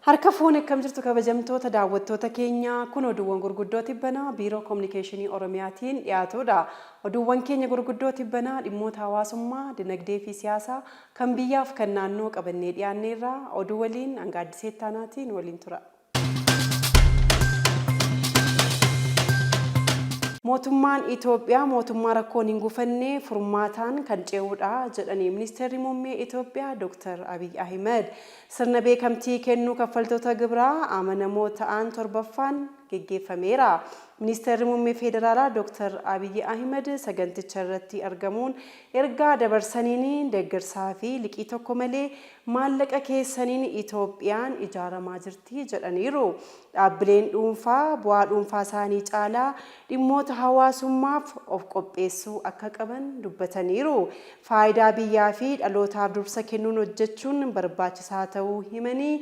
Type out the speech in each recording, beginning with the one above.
Harka fuun akkam jirtu kabajamtoota daawwattoota keenya kun oduuwwan gurguddoo tibbanaa biiroo koominikeeshinii Oromiyaatiin dhiyaatudha. Oduuwwan keenya gurguddoo tibbanaa dhimmoota hawaasummaa, dinagdee fi siyaasaa kan biyyaaf kan naannoo qabannee dhiyaanneerra oduu waliin Angaaddisee Taanaatiin waliin tura. Mootummaan Itoophiyaa mootummaa rakkoon hin gufanne furmaataan kan ce'uudha jedhanii Ministeerri Muummee Itoophiyaa Dr. Abiy Ahmed sirna beekamtii kennuu kaffaltoota gibiraa amanamoo ta'an torbaffaan geggeeffameera. Ministeerri Muummee Federaalaa Dr. Abiy Ahmed saganticha irratti argamuun ergaa dabarsaniin deeggarsaa fi liqii tokko malee maallaqa keessaniin Itoophiyaan ijaaramaa jirti jedhaniiru. Dhaabbileen dhuunfaa bu'aa dhuunfaa isaanii caalaa dhimmoota hawaasummaaf of qopheessuu akka qaban dubbataniiru. Faayidaa biyyaa fi dhalootaaf dursa kennuun hojjechuun barbaachisaa ta'uu himanii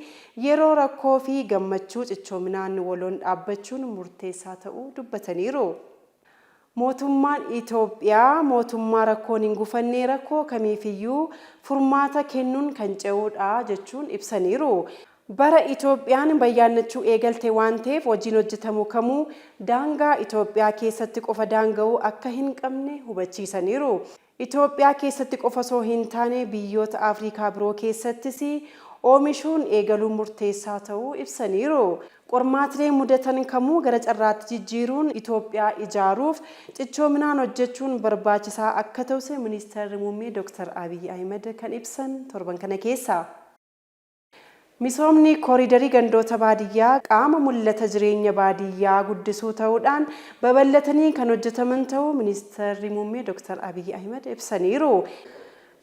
yeroo rakkoo fi gammachuu cichoominaan waloon dhaabbachuun murteessaa ta'uu dubbataniiru. Mootummaan Itoophiyaa mootummaa rakkoon hin gufanne rakkoo kamiifiyyuu furmaata kennuun kan ce'uudha jechuun ibsaniiru. Bara Itoophiyaan bayyaannachuu eegalte waan ta'eef hojiin hojjetamu kamuu daangaa Itoophiyaa keessatti qofa daanga'uu akka hin qabne hubachiisaniiru. Itoophiyaa keessatti qofa osoo hin taane biyyoota Afrikaa biroo keessattis oomishuun eegaluun murteessaa ta'uu ibsaniiru. Qormaatilee mudatan kamuu gara carraatti jijjiiruun Itoophiyaa ijaaruuf cichoominaan hojjechuun barbaachisaa akka ta'u Ministeerri Muummee Dr. Abiy Ahmed kan ibsan torban kana keessa. Misoomni kooriidarii gandoota baadiyyaa qaama mul'ata jireenya baadiyyaa guddisuu ta'uudhaan babal'atanii kan hojjetaman ta'uu Ministeerri Muummee Dr. Abiy Ahmed ibsaniiru.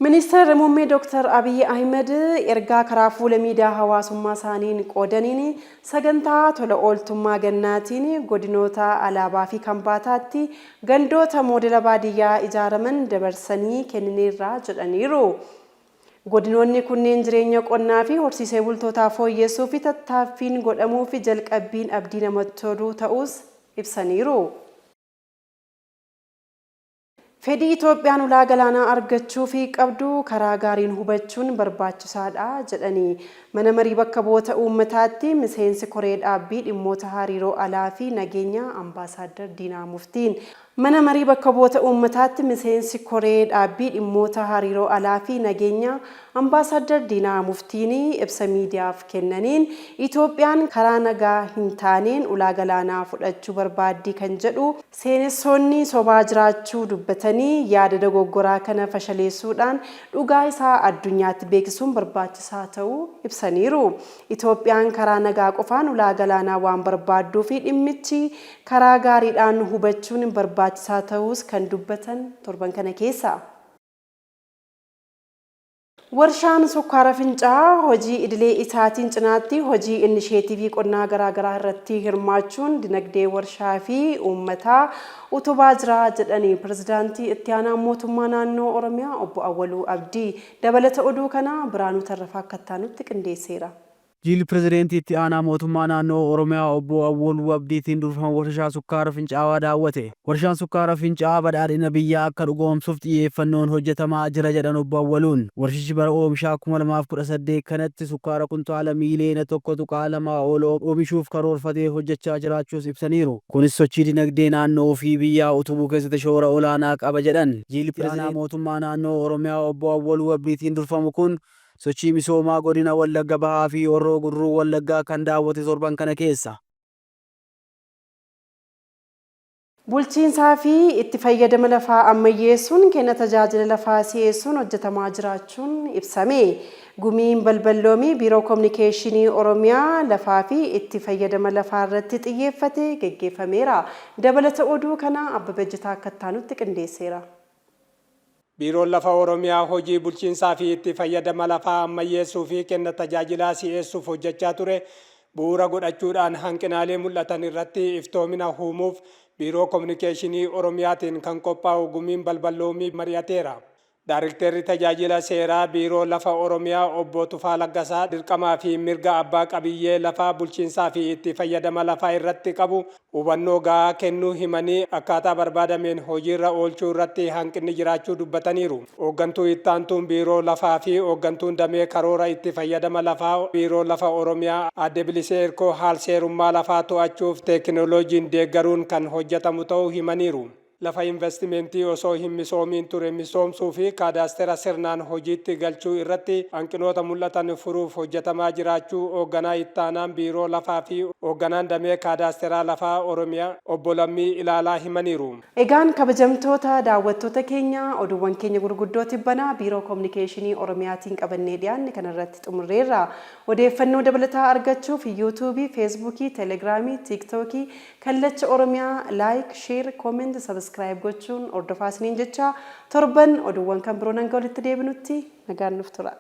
Ministeerri Muummee Dr. Abiy Ahmed ergaa karaa fuula miidiyaa hawaasummaa isaaniin qoodaniin sagantaa tola ooltummaa gannaatiin godinoota Alaabaa fi Kambaataatti gandoota moodela baadiyyaa ijaaraman dabarsanii kennineerra jedhaniiru. Godinoonni kunneen jireenya qonnaa fi horsiisee bultootaa fooyyessuu fi tattaaffiin godhamuu fi jalqabbiin abdii namatti toluu ta'us ibsaniiru. Fedhii Itoophiyaan ulaa galaanaa argachuu fi qabdu karaa gaariin hubachuun barbaachisaadha jedhanii mana marii bakka bu'oota uummataatti miseensi koree dhaabbii dhimmoota hariiroo alaa fi nageenya Ambaasaadder Diinaa Muftiin. Mana marii bakka bu'oota uummataatti miseensi koree dhaabbii dhimmoota hariiroo alaa fi nageenya Ambaasaadder Diinaa Muftiin ibsa miidiyaaf kennaniin Itoophiyaan karaa nagaa hin taaneen ulaa galaanaa fudhachuu barbaaddi kan jedhu seenessoonni sobaa jiraachuu dubbatanii yaada dogoggoraa kana fashaleessuudhaan dhugaa isaa addunyaatti beeksisuun barbaachisaa ta'uu ibsaniiru. Itoophiyaan karaa nagaa qofaan ulaa galaanaa waan barbaaduu fi dhimmichi karaa gaariidhaan hubachuun barbaachisaa ta'us kan dubbatan torban kana keessa. Warshaan sukkaara fincaa'aa hojii idilee isaatiin cinaatti hojii inisheetivii qonnaa garaagaraa irratti hirmaachuun dinagdee warshaa fi uummataa utubaa jira jedhanii pirezidaantii itti aanaa mootummaa naannoo Oromiyaa obbo Awwaluu Abdii dabalata oduu kana Biraanuu Tarrafaa akka taanutti qindeesseera. Jiilli pirezidaantii itti aanaa mootummaa naannoo Oromiyaa obbo Awwaluu Abdiitiin durfaman warshaa sukkaara fincaa'aa daawwate. Warshaan sukkaara fincaa'aa badhaadhina biyyaa akka dhugoomsuuf xiyyeeffannoon hojjetamaa jira jedhan obbo Awwaluun. Warshichi bara oomishaa 2018 kanatti sukkaara kuntaala miiliyoona 1.2 ol oomishuuf karoorfatee hojjechaa jiraachuus ibsaniiru. Kunis sochii dinagdee naannoo fi biyyaa utubuu keessatti shoora olaanaa qaba jedhan. Jiilli pirezidaantii mootummaa naannoo Oromiyaa obbo Awwaluu Abdiitiin durfamu kun sochii misoomaa godina Wallagga Bahaa fi Horroo Guduruu Wallaggaa kan daawwate torban kana keessa. Bulchiinsaa fi itti fayyadama lafaa ammayyeessuun kenna tajaajila lafaa si'eessuun hojjetamaa jiraachuun ibsame. Gumiin balballoomii biiroo koominikeeshinii Oromiyaa lafaa fi itti fayyadama lafaa irratti xiyyeeffate geggeeffameera. Dabalata oduu kana Abbabee Jitaa akka taanutti qindeesseera. Biiroon lafa Oromiyaa hojii bulchiinsaa fi itti fayyadama lafaa ammayyeessuu fi kenna tajaajilaa si'eessuuf hojjechaa ture bu'uura godhachuudhaan hanqinaalee mul'atan irratti iftoomina uumuuf biiroo koominikeeshinii Oromiyaatiin kan qophaa'u gumiin balballoomii mari'ateera. Daarektarri tajaajila seeraa biiroo lafa Oromiyaa obbo Tufaa Laggasaa dirqamaa fi mirga abbaa qabiyyee lafaa bulchiinsaa fi itti fayyadama lafaa irratti qabu hubannoo gahaa kennuu himanii akkaataa barbaadameen hojiirra oolchuu irratti hanqinni jiraachuu dubbataniiru. Hooggantuu itti aantuun biiroo lafaa fi hooggantuun damee karoora itti fayyadama lafaa biiroo lafa Oromiyaa Aadde Bilisee Irkoo haal seerummaa lafaa to'achuuf teekinooloojiin deeggaruun kan hojjetamu ta'uu himaniiru. Lafa investimentii osoo hin misoomiin ture misoomsuu fi kaadaastera sirnaan hojiitti galchuu irratti hanqinoota mul'atan furuuf hojjetamaa jiraachuu hoogganaa itti aanaan biiroo lafaa fi hoogganaan damee kaadaasteraa lafaa Oromiyaa obbo Lammii Ilaalaa himaniiru. Egaan kabajamtoota daawwattoota keenya oduuwwan keenya gurguddoo tibbanaa biiroo kominikeeshinii Oromiyaatiin qabannee dhiyaanne kanarratti xumurreerra. Odeeffannoo dabalataa argachuuf yuutuubii, feesbuukii, teelegiraamii, tiiktookii kallacha Oromiyaa laayik, sheer, kooment, sabskiraayib gochuun hordofaa isiniin jecha torban oduuwwan kan biroo nan walitti deebinutti nagaan nuuf tura.